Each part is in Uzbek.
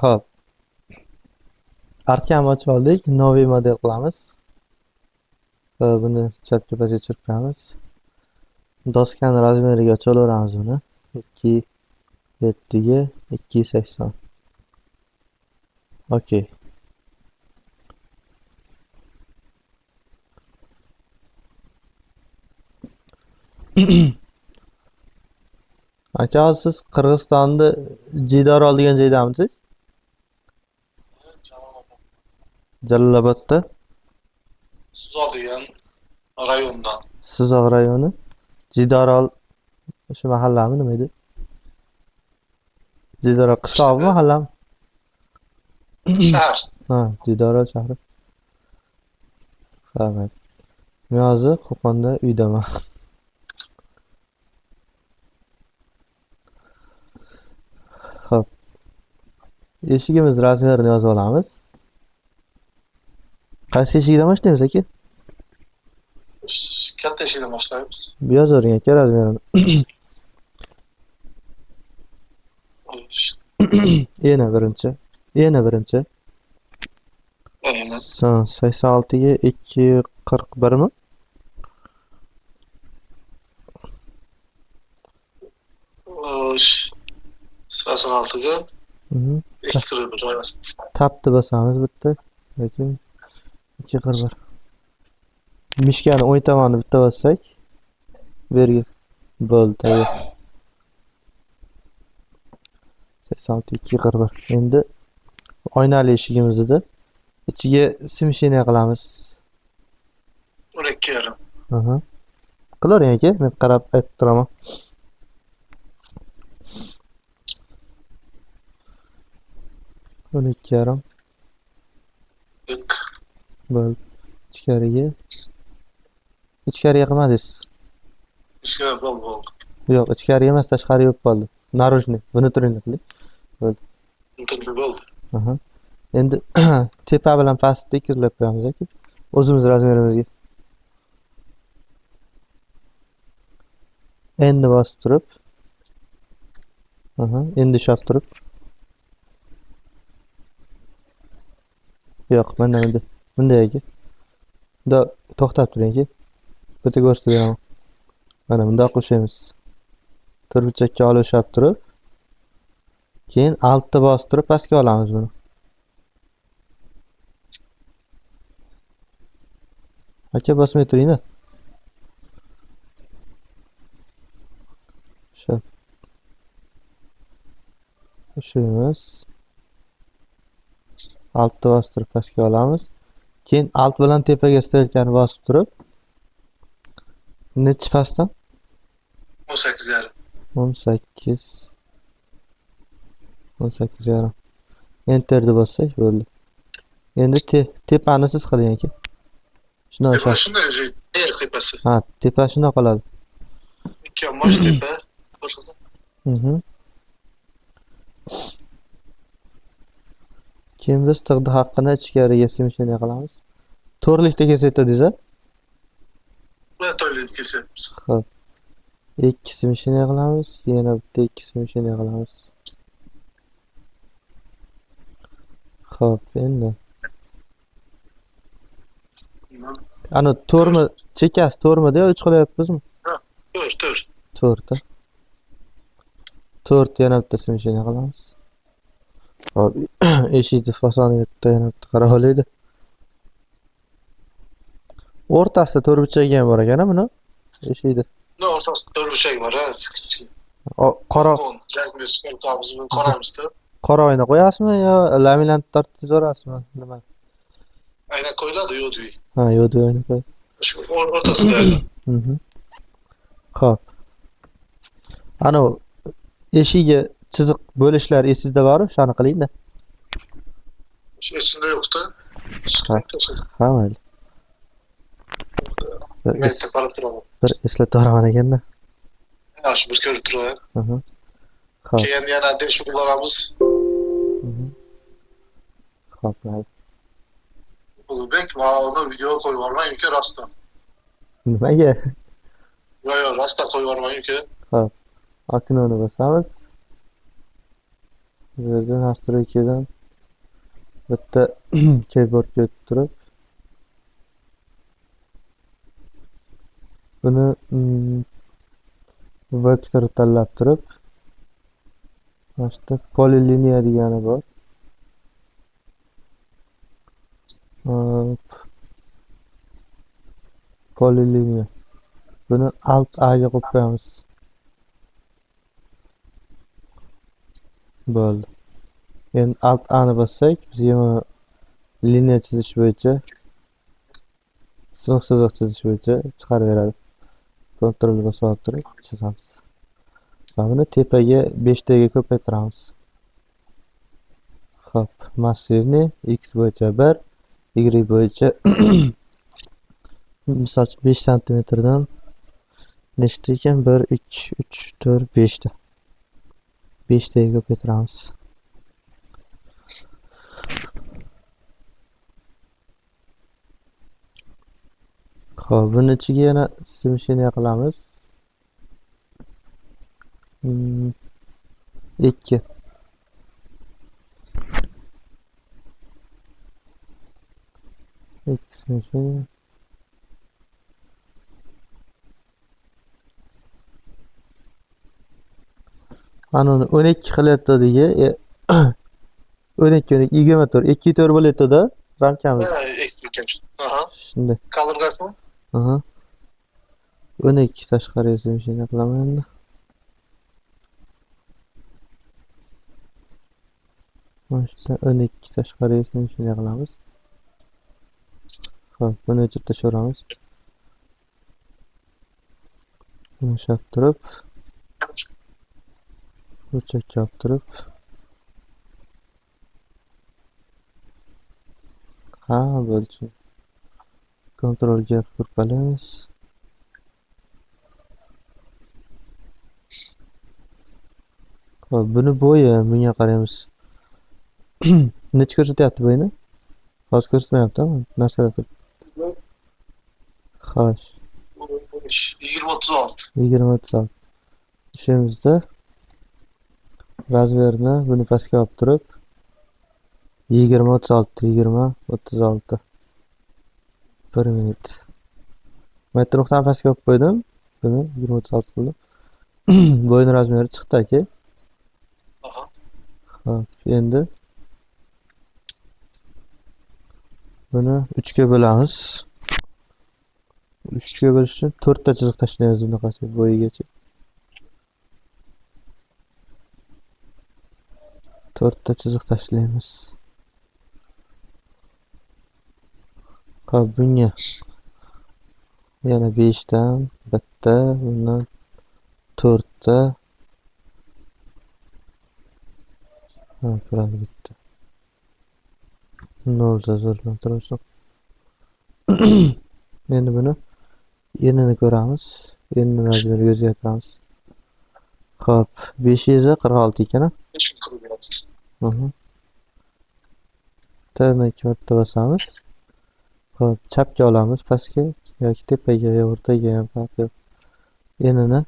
Hop. Arkani ochib oldik. Noviy model qilamiz. Buni chapga pastga chirpamiz. Doskani razmeriga ochaveramiz buni. 2.7 ga 2.80. Okey. Aka, siz Qirg'izistonda Jidarol degan joydamisiz? Jalolobodda. Sizoq degan rayondan. Sizoq rayoni. Jidarol shu mahallami nima edi? Jidarol qishlog'imi, mahallami? Shahar. Ha, Jidarol shahri. Rahmat. Men hozir Qo'qonda uydaman. Xo'p. Eshigimiz razmerini yozib olamiz. Qaysi eshikdan boshlaymiz aka? Katta eshikdan boshlaymiz. Yozavering aka razmerini. Yana birinchi. Yana birinchi. Aynen. 86 ga 241 mi? Oş. 86'ga Mhm. 241. Tapni bosamiz bitta. Lekin 241. Mishkani o'ng tomonini bitta bossak, bergi bo'ldi tayyor. 86 241. Endi oynali eshigimizni ichiga simshina qilamiz. 12,5. Aha. Qilavering aka, men qarab aytib turaman. O'n ikki yarim bo'ldi. Ichkariga qilmadingiz. İşte bol bol. Yo'q, ichkariga emas, tashqariga bo'lib qoldi. Наружный, внутренний qiling. Bo'ldi. Mümkün bol. Aha. Endi tepa bilan pastni ikkizlab qo'yamiz aka. O'zimiz razmerimizga. Endi bosib turib. Aha, endi ushlab turib. Yo'q, mana endi. Bunday aka. To'xtab turing aka. Bitta ko'rsatib beraman. Mana bundoq qo'shamiz. Turbichakka olib ushlab turib, keyin altni bosib turib pastga olamiz buni. Aka, bosmay turing-da. Ushlaymiz. Altni bosib turib pastga olamiz. Keyin alt bilan tepaga stelkani bosib turib, nechi pastdan? 18,5. 18. 18 yarim. Enterni bossak bo'ldi. Endi tepani siz qiling aka. Shuni Tepa o'sha. shunday o'zi. Yer tepasi. Ha, tepa shuna qoladi. 2 yamaç tepe. Mhm. Keyin biz tig'ni haqqini ichkariga simshina qilamiz. To'rlikda kesayotdingiz-a? Ne toylet kesemiz. Xo'p. Ikki simshina qilamiz, yana bitta ikki simshina qilamiz. Xo'p, endi ana to'rmi, chekasi to'rmida yo 3 qilyapmizmi? Ha, 4. 4 ta. 4 yana bitta simshina qilamiz. Hop, eshikni fasoniga yana bitta qarab olaydi. O'rtasida to'rtburchagi ham bor ekan buni. Eshikda. Ne ortasında 4 şey var ha. Qora Qaramizda. qora oyna qo'yasizmi yo laminat tortib yuborasizmi? Nima? Aynen koyuladi yo'du. Ha, yo'q, oyna qo'y. Şu ortasında. Mhm. Xo'p. Ana eshigi chiziq bo'lishlar esingizda bormi? Shuni qiling-da. Esimde yok da. Ha, mayli. Ben teparib turaman. Bir eslatib yuboraman ekanda. Yaxshi bir ko'rib turaylik. Aha. Xo'p. Keyin yana desh qilamiz. Xo'p, mayli. Ulug'bek va uni video qo'yib yubormang uka rostdan. Nimaga? Yo'q, rostdan qo'yib yubormang uka. Xo'p. Oknoni bosamiz. Bu yerda nastroykadan bitta keyboardga o'tib turib, buni vektor tanlab turib, mana shu yerda poliliniya degani bor. Hop, poliliniya. Buni Alt A ga qo'yib qo'yamiz. Bo'ldi. Endi Alt A ni bossak, bizga mana liniya chizish bo'yicha, siniq chiziq chizish bo'yicha chiqarib beradi. Ctrl bosib olib turib chizamiz. Va buni tepaga 5 taga ko'paytiramiz. Xo'p, massivni x bo'yicha 1, y bo'yicha misol uchun 5 santimetrdan nechta ekan? 1, 2, 3, 4, 5 ta. 5 taga ko'paytiramiz. Xo'p, buni ichiga yana simshiniya qilamiz. 2. Simshiniya. Ana 12 qilyapti-dega, 12 24, 2 4 bo'lyapti-da ramkamiz. Aha. Shunday. Qoldirgasizmi? Aha. 12 tashqariga simshiniya qilaman endi. Mana shu 12 tashqariga simshiniya qilamiz. Xo'p, buni o'chirib tashlaveramiz. Buni ushlab turib, burchakka olib turib, ha, bo'ldi. Ctrl G qilib Xo'p, buni bo'yi, bunga qaraymiz. Necha ko'rsatyapti bo'yini? Hozir ko'rsatmayapti-mi? Narsalar turib. Xo'sh, 20-36. 20-36. Ishimizda razmerni buni pastga olib turib 20-36, 20-36. 1 minut. Men nuqtani pastga olib qo'ydim. Buni 20-36 qildim. Bo'yin razmeri chiqdi aka. Aha. Xo'p, endi buni 3 ga bo'lamiz. 3 ga bo'lish uchun 4 ta chiziq tashlaymiz bunaqasi bo'yigacha. 4 ta chiziq tashlaymiz. Xo'p, bunga yana 5 dan bitta, bundan 4 ta. Ha, turadi bitta. 0 zo'rlantiramiz. Endi buni enini ko'ramiz. Enini razmeriga o'zgartiramiz. Xo'p, 546 ekan. 546. Tani 2 marta bosamiz. Xo'p, chapga olamiz pastga yoki tepaga, o'rtaga ham farq yo'q. Enini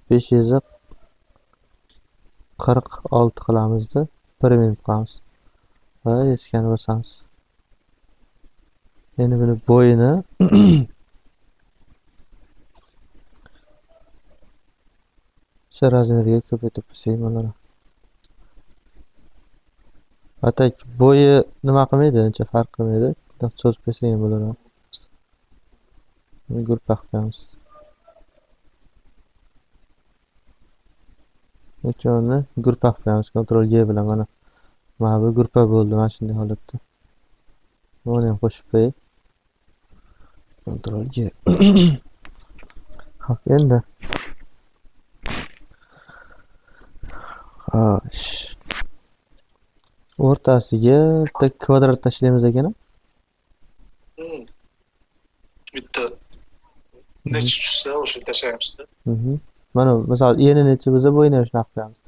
546 qilamizda 1 minut qilamiz. Va eskani bosamiz. Endi buni bo'yini shu razmeriga ko'paytirib qo'ysak bo'laroq. Atak bo'yi nima qilmaydi, uncha farq qilmaydi. Cho'zib qo'ysak ham bo'laroq. Buni gruppa qilamiz. Uchoni gruppa qilamiz. Ctrl G bilan mana. Mana bu gruppa bo'ldi mana shunday holatda. Buni ham qo'shib qo'yib. Ctrl G. Xo'p, endi xo'sh. O'rtasiga bitta kvadrat tashlaymiz ekan. Bitta. Necha tushsa o'sha tashlaymiz-da. Mana misol eni necha bo'lsa bo'yini ham shunaqa qilamiz.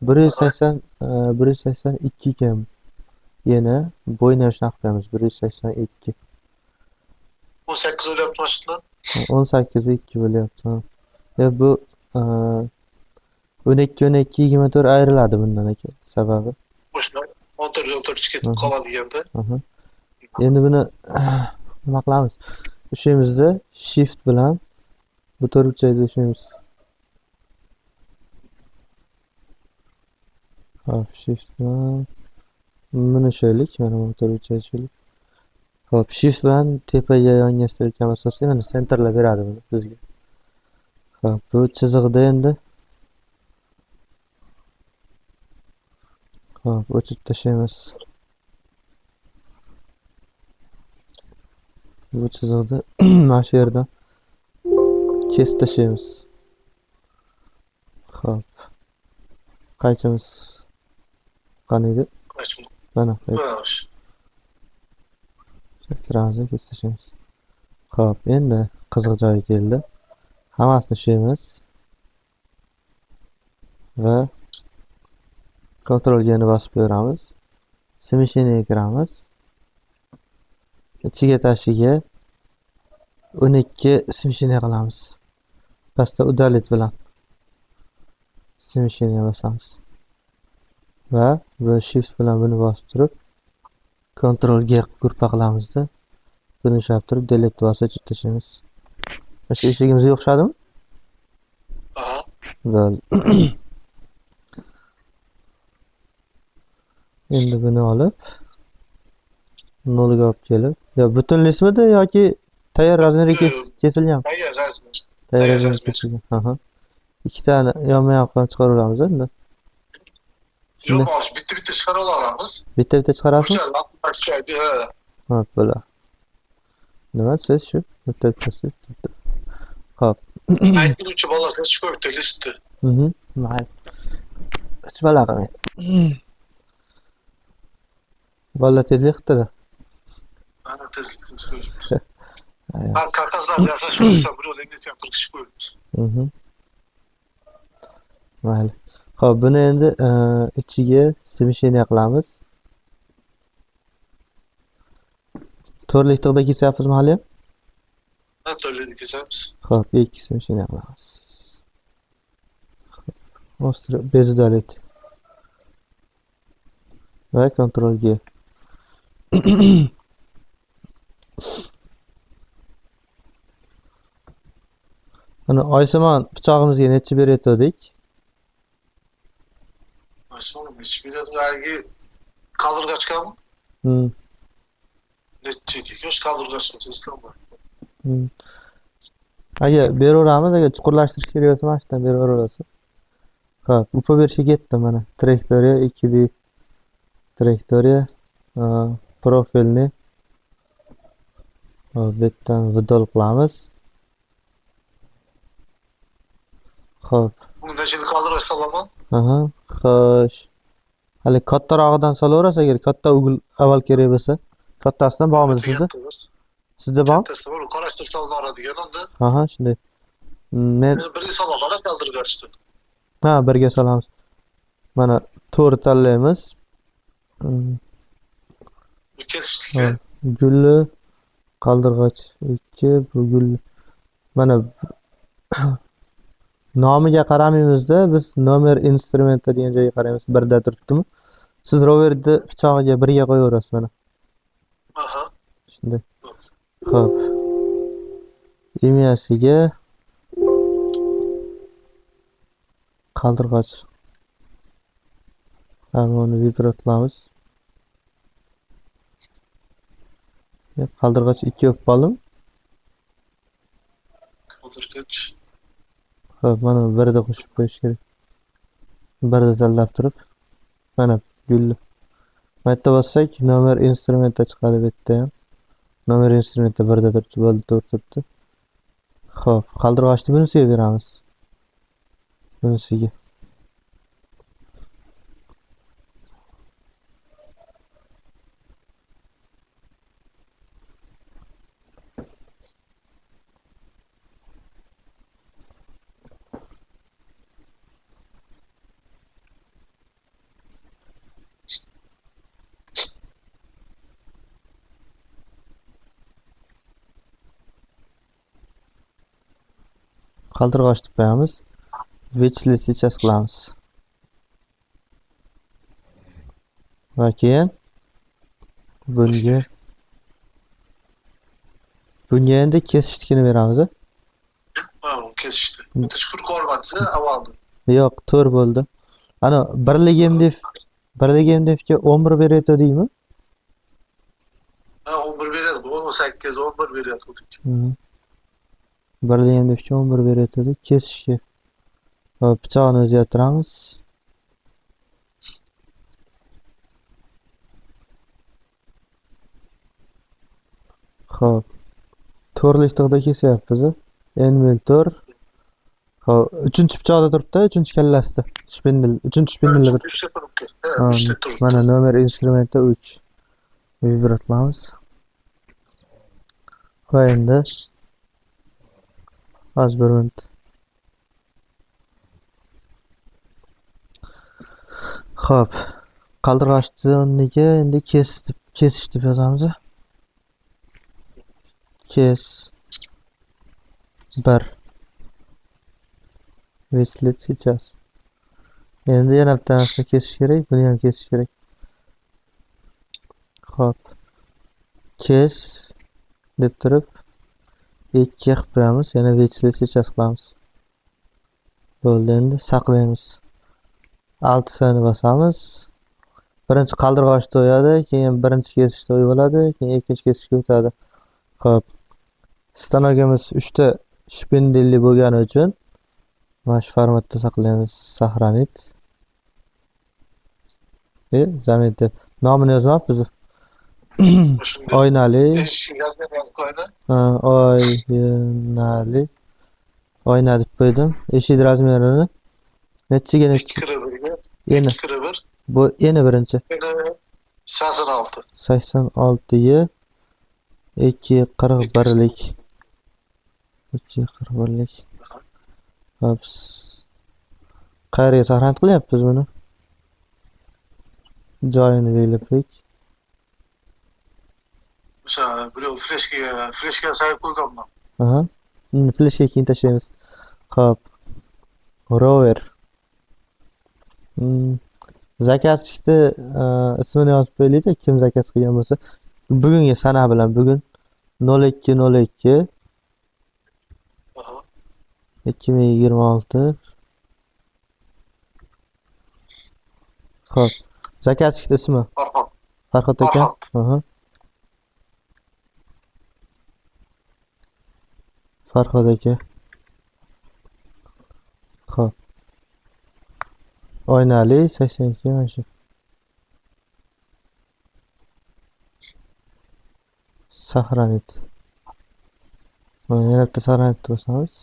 182 ekan. Eni bo'yini ham shunaqa qilamiz. 182. 18 o'lyapti mashina. 18 2 bo'lyapti. Bu 12 12 24 ayriladi bundan aka. Sababi boshqa o'tirib ketib Aha. qoladiganda. Aha. Endi buni nima qilamiz? O'shamizda shift bilan bu to'rtburchakda o'shamiz. Hop, shift bilan buni shaylik, mana bu to'rtburchak shaylik. Hop, shift bilan tepaga yonlashtirgan asosida mana sentrlab beradi buni bizga. Hop, bu chiziqda endi hop, o'chirib tashlaymiz. Bu chiziqda mana shu yerdan kesib tashlaymiz. Hop, qaychamiz qani edi? Mana, kiramiz, kesib tashlaymiz. Hop, endi qiziq joyi keldi. Hammasini ushlaymiz va Ctrl G ni bosib qo'yamiz. Smeshiniga kiramiz. Ichiga tashiga 12 smeshiniya qilamiz. Pastda udalit bilan smeshiniya bosamiz. Va bu shift bilan buni bosib turib Ctrl G gruppa qilamizda buni ushlab turib delete bosib o'chirib tashlaymiz. Shu ishligimizga o'xshadimi? Aha. Bo'ldi. Endi buni olib nolga olib kelib, yo butunlaysizmi yoki tayyor razmeri kesilgan? Tayyor razmer. Tayyor razmeri kesilgan. Aha. Ikkitani yonma-yon chiqaraveramiz endi. Yo'q, bitta chiqara olamiz. Bitta chiqarasizmi? Hop, bo'ladi. Nima siz shu? Bittasi. Hop. Aytuvchi bolasi shu bitta listni. Mayli. Uch bala qilmaydi. Bola tezlik qildi. Ana tezlik qildi. Ha, qog'ozlar yasash bo'lsa, bir o'zingizga qirqishib qo'yamiz. Mayli. Xo'p, buni endi ichiga smeshiniya qilamiz. To'rtlik tig'da kesyapmizmi hali? Ha, to'rtlikda kesamiz. Xo'p, ikki smeshiniya qilamiz. Ostro bezudalit. Va Ctrl G. Ana Oysimon pichog'imizga necha berayotgandik? Oysimon necha berayotgangi qaldirg'achkami? Necha yosh qaldirg'achimiz qildi. Agar beraveramiz, agar chuqurlashtirish kerak bo'lsa, mana shundan beraverasiz. Xo'p, upa berishga ketdi mana. Trayektoriya 2D trayektoriya profilni bu yerdan vidol qilamiz. Xo'p. Bunda şimdi qaldirg'ach solaman. Aha, xo'sh. Hali kattarog'idan solaverasiz agar katta ugl avval kerak bo'lsa. Kattasidan bormidi sizda? Sizda bor? Kattasi bor, qarashtirib solinadigan unda. Aha, shunday. Men birga solaman qaldirg'achni. Ha, birga solamiz. Mana to'g'ri tanlaymiz. Gulli qaldirg'ach 2 bu gul. Mana nomiga qaramaymizda, biz nomer instrumenti degan joyga qaraymiz. Birda turibdimi? Siz roverni pichog'iga birga qo'yaverasiz mana. Aha. Shunday. Xo'p. Imyasiga qaldirg'ach. Buni vibratlaymiz. Qaldirg'ach 2 bo'lib qoldim. Qaldirg'ach. Xo'p, mana birda qo'shib qo'yish kerak. Birda tanlab turib, mana gulli. Bu yerda bossak, nomer instrumentda chiqadi bu yerda ham. Nomer instrumentda birda turibdi, bo'ldi, to'g'ri turibdi. Xo'p, qaldirg'achni bunisiga beramiz. Bunisiga. Qaldirg'achni qo'yamiz. Wechlet qilamiz. Va keyin bunga endi kesishtikini beramiz. Ha, kesishdi. Bitta chuqur ko'rmadingiz avvalda. Yo'q, 4 bo'ldi. Ana birlik MDFga 11 beryapti-deymi? Ha, 11 beradi. 18, 11 beradi. Birlik MDFga 11 beryapti. Kesishga. Hop, pichog'ini o'zgartiramiz. Hop. To'rlik tig'da kesyapmiz. Enmil to'r. Hop, 3-pichoqda turibdi, 3-kallasida. Shpindel, 3-shpindelli bir. 3 turibdi. Ha, 3 turibdi. Mana nomer instrumentda 3. Vibratlaymiz. Va endi hozir bir minut. Hop. Qaldirg'ochni o'rniga endi kesish deb yozamiz. Kes 1. Вычислить сейчас. Endi yana bitta narsa kesish kerak, buni ham kesish kerak. Hop. Kes deb turib 2 qilib qo'yamiz, yana вычислить сейчас qilamiz. Bo'ldi, endi saqlaymiz. Alt sani bosamiz. Birinchi qaldirg'ochda o'yadi, keyin birinchi kesishda o'y bo'ladi, keyin ikkinchi kesishga o'tadi. Hop. Stanogimiz 3 ta shpindelli bo'lgani uchun mana shu formatda saqlaymiz. Сохранить. Zamin deb nomini yozmabmiz. Oynali. Oynali. Oyna deb qo'ydim. Eshik razmerini nechiga nechi? 2 Bu eni birinchi. 86. 86 ga 241lik. 241lik. Hops. Qayerga saqlanib qilyapmiz buni? Joyini belgiladik. Mesela birov flashga sayib qo'yganman. Aha. Flashga keyin tashlaymiz. Hop. Rover. Zakazchikni ismini yozib qo'yaylik, kim zakaz qilgan bo'lsa. Bugungi sana bilan bugun 0202 2026. Hop. Zakazchikni ismi Farhod aka. Aha. Farhod aka. Hop. Oynali 82 mana shu. Сохранить. Yana bitta saqlanib tursangiz.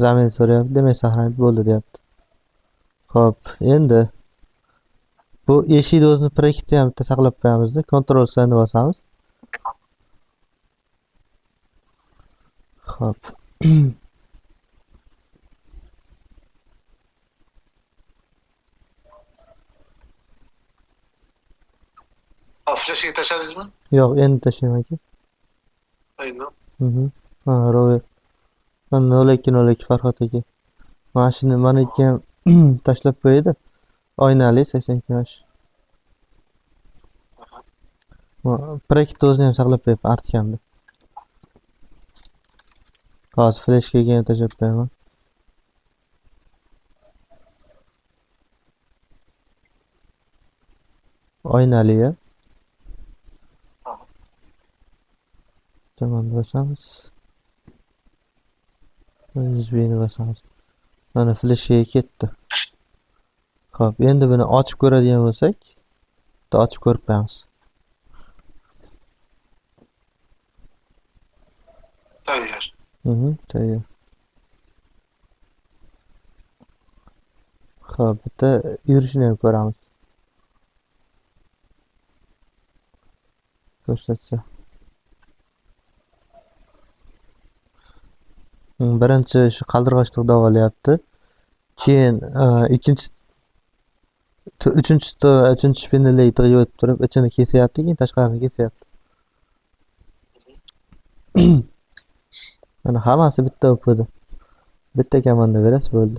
Zamin so'rayapti, demak saqlanib bo'ldi deyapti. Hop, endi bu eshikni o'zini projektni ham bitta saqlab qo'yamiz-da. Ctrl S ni bosamiz. Hop. Flashga tashladingizmi? Yo'q, endi tashlayman aka. Aynan. Ha, Rover. Mana 0202 Farhod aka. Mana shuni mana ikki ham tashlab qo'ydi. Oynali 82 yosh. Projektni o'zini ham saqlab qo'yib artgandi. Hozir flashga keyin tashlab qo'yaman. Oynali ya. Tamam, bosamiz. USB-ni bosamiz. Mana flashga ketdi. Xo'p, endi buni ochib ko'radigan bo'lsak, bitta ochib ko'rib qo'yamiz. Tayyor. Tayyor. Xo'p, bitta yurishini ham ko'ramiz. Ko'rsatsa. Birinchi shu qaldirg'ochni davolayapti. Keyin uchinchi shpindelli tig'ga o'tib turib, ichini kesyapti, keyin tashqarisini kesyapti. Mana hammasi bitta o'padi. Bitta komanda berasiz bo'ldi.